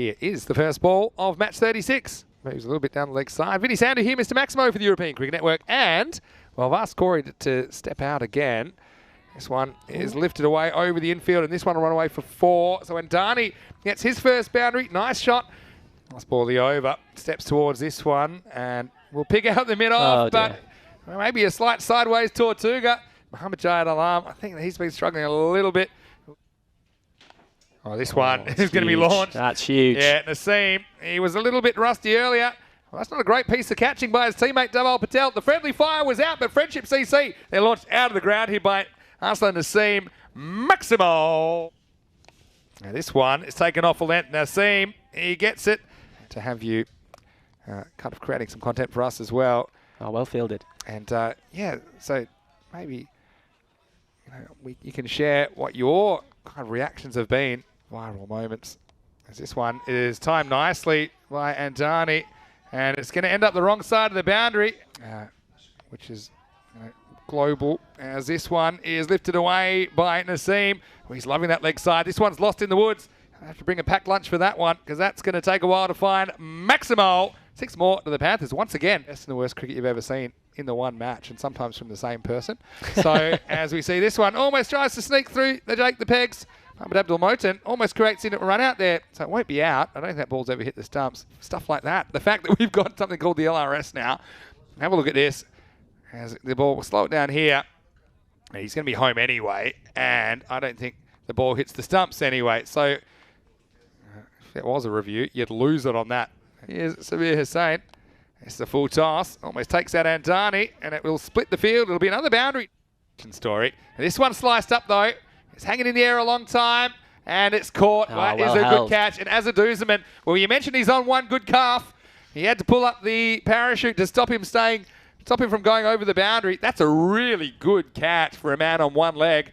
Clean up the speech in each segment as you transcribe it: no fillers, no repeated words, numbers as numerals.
here is the first ball of match 36. Moves a little bit down the leg side. Vinny Sandu here, Mr. Maximo for the European Cricket Network. And, well, I've asked Corey to step out again. This one is lifted away over the infield, and this one will run away for 4. So when Dhani gets his first boundary, nice shot. Nice ball the over. Steps towards this one, and we'll pick out the mid-off, but maybe a slight sideways Tortuga. Mohammad Jayed Alam, I think he's been struggling a little bit. Oh, this one is going to be launched. That's huge. Yeah, Naseem, he was a little bit rusty earlier. Well, that's not a great piece of catching by his teammate WLP Patel. The friendly fire was out, but Friendship CC, they're launched out of the ground here by Arslan Naseem Maximo. Now this one is taken off a length. Naseem, he gets it. To have you kind of creating some content for us as well. Oh, well fielded. And yeah, so maybe you can share what your kind of reactions have been. Viral moments. As this one is timed nicely by Andani, and it's going to end up the wrong side of the boundary, which is global, as this one is lifted away by Naseem. Well, he's loving that leg side. This one's lost in the woods. I have to bring a packed lunch for that one, because that's going to take a while to find. Maximo, 6 more to the Panthers. Once again, best and the worst cricket you've ever seen in the one match, and sometimes from the same person. So as we see this one, almost tries to sneak through the Jake the Pegs. But Abdul Moten almost creates in a run out there, so it won't be out. I don't think that ball's ever hit the stumps. Stuff like that. The fact that we've got something called the LRS now. Have a look at this. As the ball will slow it down here. He's going to be home anyway, and I don't think the ball hits the stumps anyway. So if it was a review, you'd lose it on that. Here's Sabir Hussain. It's the full toss. Almost takes out Andani, and it will split the field. It'll be another boundary story. And this one sliced up, though. It's hanging in the air a long time, and it's caught. That is a good catch. And as a Duzeman, well, you mentioned he's on one good calf. He had to pull up the parachute to stop him from going over the boundary. That's a really good catch for a man on one leg.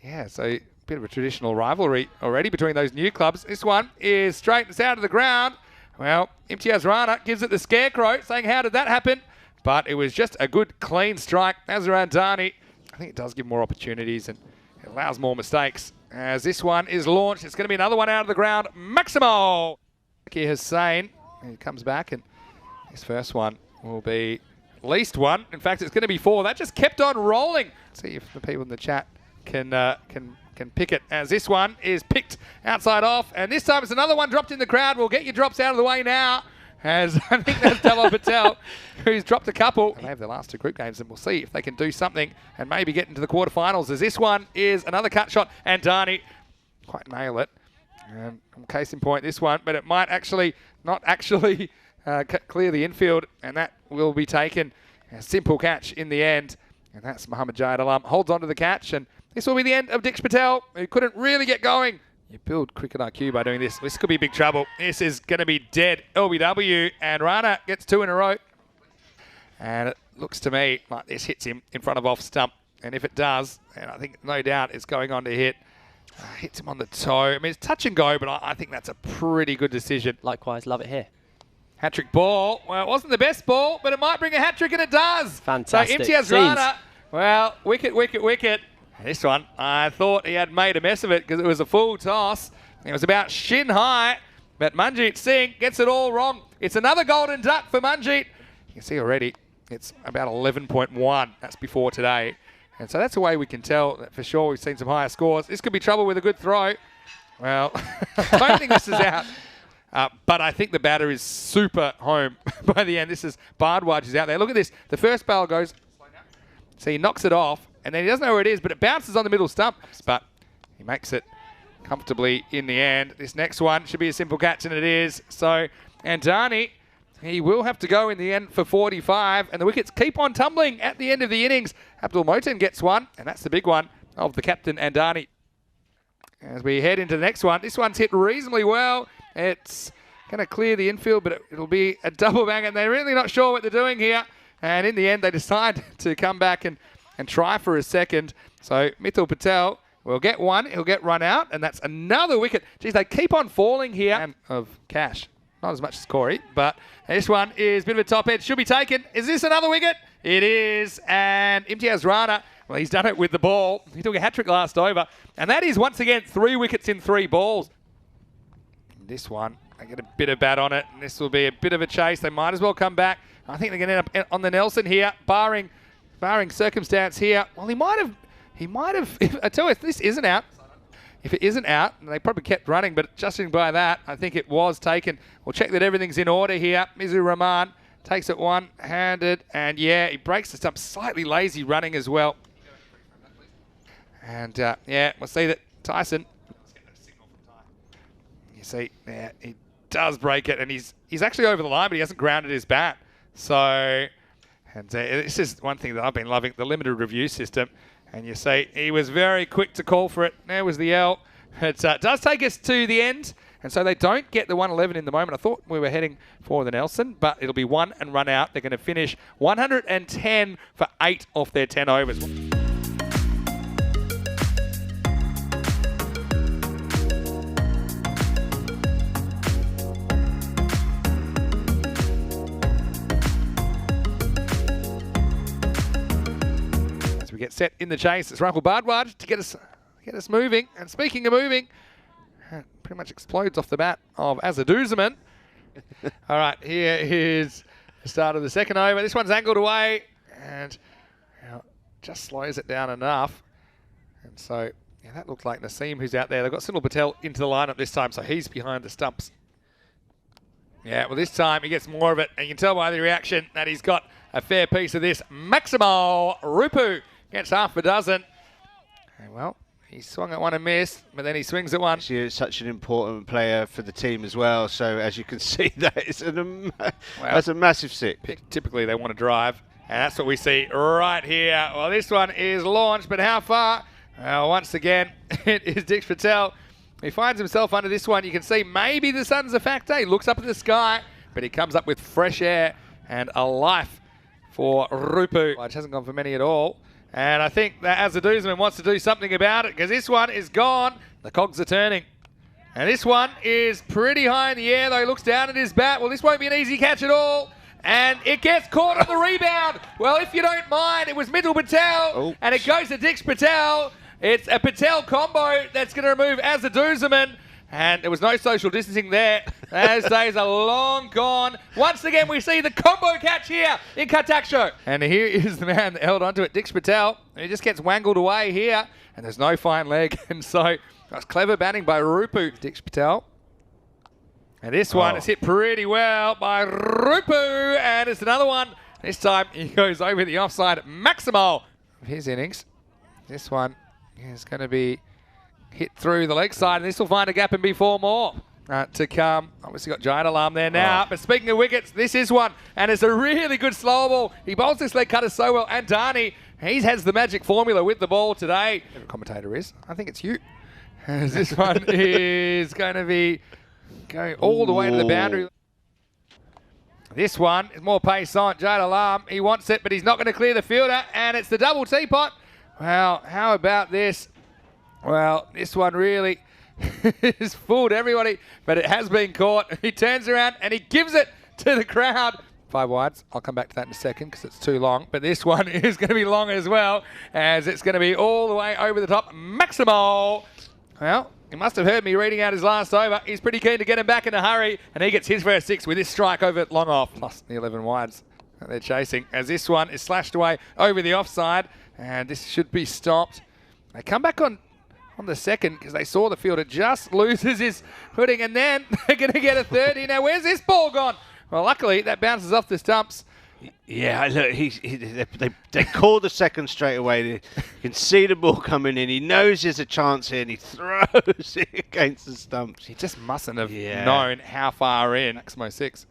Yeah, so a bit of a traditional rivalry already between those new clubs. This one is straight. It's out of the ground. Well, Imtiaz Rana gives it the scarecrow, saying, how did that happen? But it was just a good, clean strike. Azharan Dhani, I think it does give more opportunities, and it allows more mistakes. As this one is launched, it's going to be another one out of the ground. Maximo! Zakir Hussain, he comes back, and his first one will be at least 1. In fact, it's going to be 4. That just kept on rolling. Let's see if the people in the chat can pick it, as this one is picked outside off, and this time it's another one dropped in the crowd. We'll get your drops out of the way now, as I think that's Dalal Patel, who's dropped a couple. They have their last 2 group games, and we'll see if they can do something and maybe get into the quarterfinals, as this one is another cut shot, and Dhani quite nail it. And case in point, this one, but it might not actually clear the infield, and that will be taken. A simple catch in the end, and that's Mohammad Jayed Alam. Holds on to the catch, and this will be the end of Diksha Patel, who couldn't really get going. You build cricket IQ by doing this. This could be big trouble. This is going to be dead LBW, and Rana gets 2 in a row. And it looks to me like this hits him in front of off stump. And if it does, and I think no doubt it's going on to hit, hits him on the toe. I mean, it's touch and go, but I think that's a pretty good decision. Likewise, love it here. Hat-trick ball. Well, it wasn't the best ball, but it might bring a hat-trick, and it does. Fantastic. So Imtiaz Rana, well, wicket, wicket, wicket. This one, I thought he had made a mess of it because it was a full toss. It was about shin high, but Manjeet Singh gets it all wrong. It's another golden duck for Manjeet. You can see already it's about 11.1. That's before today. And so that's a way we can tell that for sure we've seen some higher scores. This could be trouble with a good throw. Well, I don't think this is out. But I think the batter is super home by the end. This is Bardwaj is out there. Look at this. The first bail goes. So he knocks it off. And then he doesn't know where it is, but it bounces on the middle stump. But he makes it comfortably in the end. This next one should be a simple catch, and it is. So Andani, he will have to go in the end for 45, and the wickets keep on tumbling at the end of the innings. Abdul Moten gets one, and that's the big one of the captain, Andani. As we head into the next one, this one's hit reasonably well. It's going to clear the infield, but it'll be a double bang, and they're really not sure what they're doing here. And in the end, they decide to come back and try for a second. So Mithil Patel will get 1. He'll get run out, and that's another wicket. Geez, they keep on falling here. And of cash. Not as much as Corey, but this one is a bit of a top edge. Should be taken. Is this another wicket? It is. And Imtiaz Rana, well, he's done it with the ball. He took a hat-trick last over. And that is, once again, 3 wickets in 3 balls. This one, They get a bit of bat on it, and this will be a bit of a chase. They might as well come back. I think they're going to end up on the Nelson here, barring circumstance here. Well, he might have. I tell you, if this isn't out, if it isn't out, and they probably kept running, but judging by that, I think it was taken. We'll check that everything's in order here. Mizur Rahman takes it one-handed, and yeah, he breaks the stump. Slightly lazy running as well. And yeah, we'll see that Tyson. You see, yeah, he does break it, and he's actually over the line, but he hasn't grounded his bat. So, and this is one thing that I've been loving, the limited review system. And you see, he was very quick to call for it. There was the L. It does take us to the end. And so they don't get the 111 in the moment. I thought we were heading for the Nelson, but it'll be one and run out. They're going to finish 110 for 8 off their 10 overs. We get set in the chase. It's Rahul Bardwaj to get us moving. And speaking of moving, pretty much explodes off the bat of Azaduzaman. All right, here is the start of the second over. This one's angled away and just slows it down enough. And so yeah, that looked like Naseem who's out there. They've got Sunil Patel into the lineup this time, so he's behind the stumps. Yeah, well, this time he gets more of it. And you can tell by the reaction that he's got a fair piece of this. Maximo Rupu gets half a dozen. And well, he swung at one and missed, but then he swings at one. He's such an important player for the team as well. So as you can see, that's a massive six. Typically they want to drive, and that's what we see right here. Well, this one is launched, but how far? Once again, it is Dix Patel. He finds himself under this one. You can see maybe the sun's a factor. He looks up at the sky, but he comes up with fresh air and a life for Rupu, which hasn't gone for many at all. And I think that Azaduzaman wants to do something about it because this one is gone. The cogs are turning. And this one is pretty high in the air, though. He looks down at his bat. Well, this won't be an easy catch at all. And it gets caught on the rebound. Well, if you don't mind, it was Middle Patel. And it goes to Dix Patel. It's a Patel combo that's going to remove Azaduzaman. And there was no social distancing there. Those days are long gone. Once again, we see the combo catch here in Kataksho. And here is the man that held onto it, Dix Patel. He just gets wangled away here. And there's no fine leg. And so that's clever batting by Rupu, Dix Patel. And this one is hit pretty well by Rupu. And it's another one. This time he goes over the offside. Maximo of his innings. This one is going to be hit through the leg side, and this will find a gap and be 4 more to come. Obviously got giant alarm there now, but speaking of wickets, this is one, and it's a really good slow ball. He bowls this leg cutter so well, and Dani, he has the magic formula with the ball today. The commentator is, I think it's you. As this one is going to be going all the way to the boundary. This one is more pace on. Giant alarm, he wants it, but he's not going to clear the fielder, and it's the double teapot. Well, how about this? Well, this one really has fooled everybody, but it has been caught. He turns around and he gives it to the crowd. 5 wides. I'll come back to that in a second because it's too long. But this one is going to be long as well, as it's going to be all the way over the top. Maximo. Well, he must have heard me reading out his last over. He's pretty keen to get him back in a hurry, and he gets his first 6 with this strike over long off, plus the 11 wides that they're chasing, as this one is slashed away over the offside, and this should be stopped. They come back on the second because they saw the fielder just loses his footing, and then they're going to get a 30. Now, where's this ball gone? Well, luckily, that bounces off the stumps. Yeah, look, they call the second straight away. You can see the ball coming in. He knows there's a chance here, and he throws it against the stumps. He just mustn't have known how far in. Maximo 6.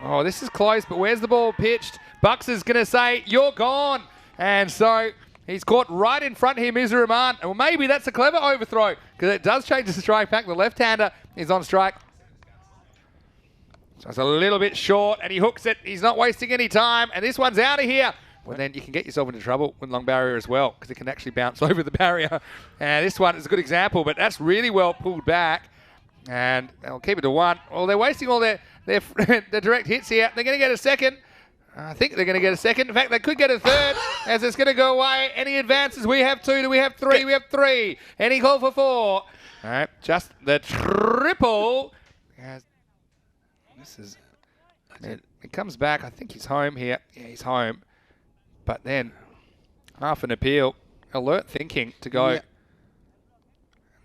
Oh, this is close, but where's the ball pitched? Bucks is going to say, you're gone. And so he's caught right in front here, Mizur Rahman. And well, maybe that's a clever overthrow because it does change the strike back. The left-hander is on strike. So it's a little bit short, and he hooks it. He's not wasting any time, and this one's out of here. Well, then you can get yourself into trouble with long barrier as well because it can actually bounce over the barrier. And this one is a good example, but that's really well pulled back. And they'll keep it to 1. Well, they're wasting all their direct hits here. They're going to get a second. I think they're going to get a second. In fact, they could get a third as it's going to go away. Any advances? We have 2. Do we have 3? We have 3. Any call for 4? All right, just the triple. This is... It comes back. I think he's home here. Yeah, he's home. But then, half an appeal. Alert thinking to go. Yeah.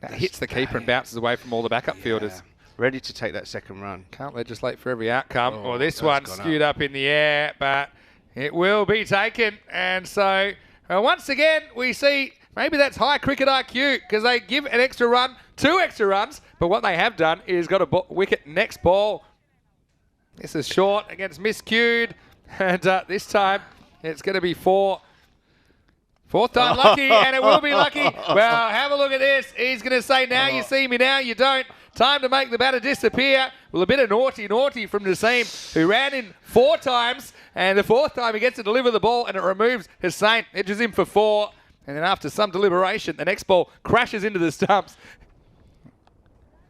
That hits the keeper and bounces away from all the backup fielders. Ready to take that second run. Can't legislate for every outcome. Oh, This one skewed up in the air, but it will be taken. And so, once again, we see maybe that's high cricket IQ because they give an extra run, 2 extra runs, but what they have done is got a wicket next ball. This is short against miscued, and this time it's going to be 4. Fourth time lucky, and it will be lucky. Well, have a look at this. He's going to say, now you see me, now you don't. Time to make the batter disappear. Well, a bit of naughty from Naseem, who ran in 4 times, and the 4th time he gets to deliver the ball, and it removes Hussain, edges him for 4. And then after some deliberation, the next ball crashes into the stumps.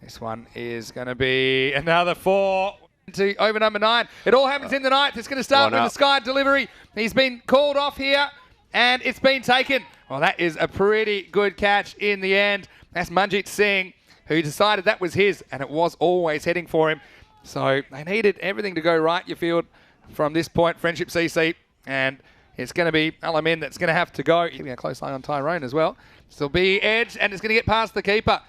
This one is going to be another 4. To over number 9. It all happens in the 9th. It's going to start with the Sky delivery. He's been called off here, and it's been taken. Well, that is a pretty good catch in the end. That's Manjit Singh, who decided that was his, and it was always heading for him. So they needed everything to go right, you feel, from this point, Friendship CC, and it's going to be Alamin that's going to have to go. Keeping a close eye on Tyrone as well. Still be edge, and it's going to get past the keeper.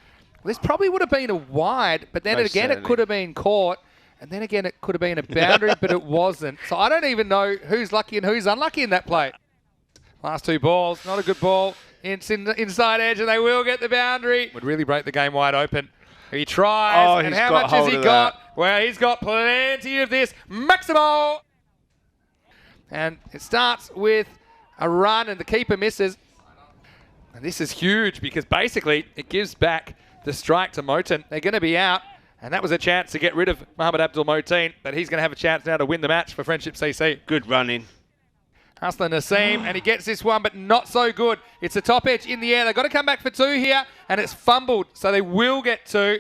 Well, this probably would have been a wide, but then again, it could have been caught. And then again, it could have been a boundary, but it wasn't. So I don't even know who's lucky and who's unlucky in that play. Last 2 balls, not a good ball. It's in the inside edge, and they will get the boundary. Would really break the game wide open. He tries, and how much has he got? Well, he's got plenty of this. Maximo! And it starts with a run, and the keeper misses. And this is huge, because basically it gives back the strike to Moten. They're going to be out. And that was a chance to get rid of Mohamed Abdul Moteen, but he's going to have a chance now to win the match for Friendship CC. Good running. Hustler Naseem, and he gets this one, but not so good. It's a top edge in the air. They've got to come back for 2 here, and it's fumbled, so they will get 2.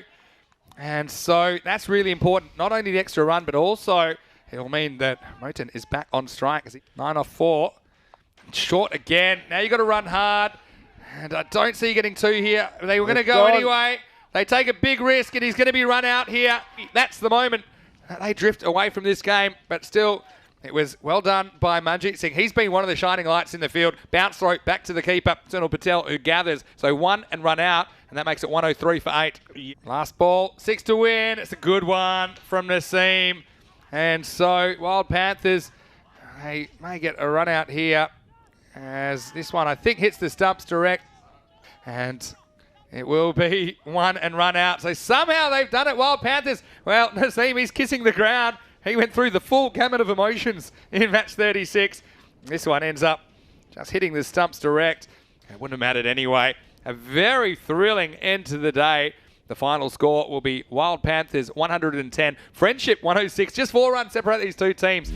And so that's really important. Not only the extra run, but also it'll mean that Moten is back on strike. 9 off 4. Short again. Now you've got to run hard. And I don't see you getting 2 here. They were going to go anyway. They take a big risk, and he's going to be run out here. That's the moment. They drift away from this game, but still, it was well done by Manjit Singh. He's been one of the shining lights in the field. Bounce throw back to the keeper, Sunil Patel, who gathers. So 1 and run out, and that makes it 103 for 8. Last ball, 6 to win. It's a good one from Naseem. And so Wild Panthers, they may get a run out here, as this one, I think, hits the stumps direct. And it will be 1 and run out. So somehow they've done it, Wild Panthers. Well, Naseem, he's kissing the ground. He went through the full gamut of emotions in match 36. This one ends up just hitting the stumps direct. It wouldn't have mattered anyway. A very thrilling end to the day. The final score will be Wild Panthers 110, Friendship 106. Just 4 runs separate these 2 teams.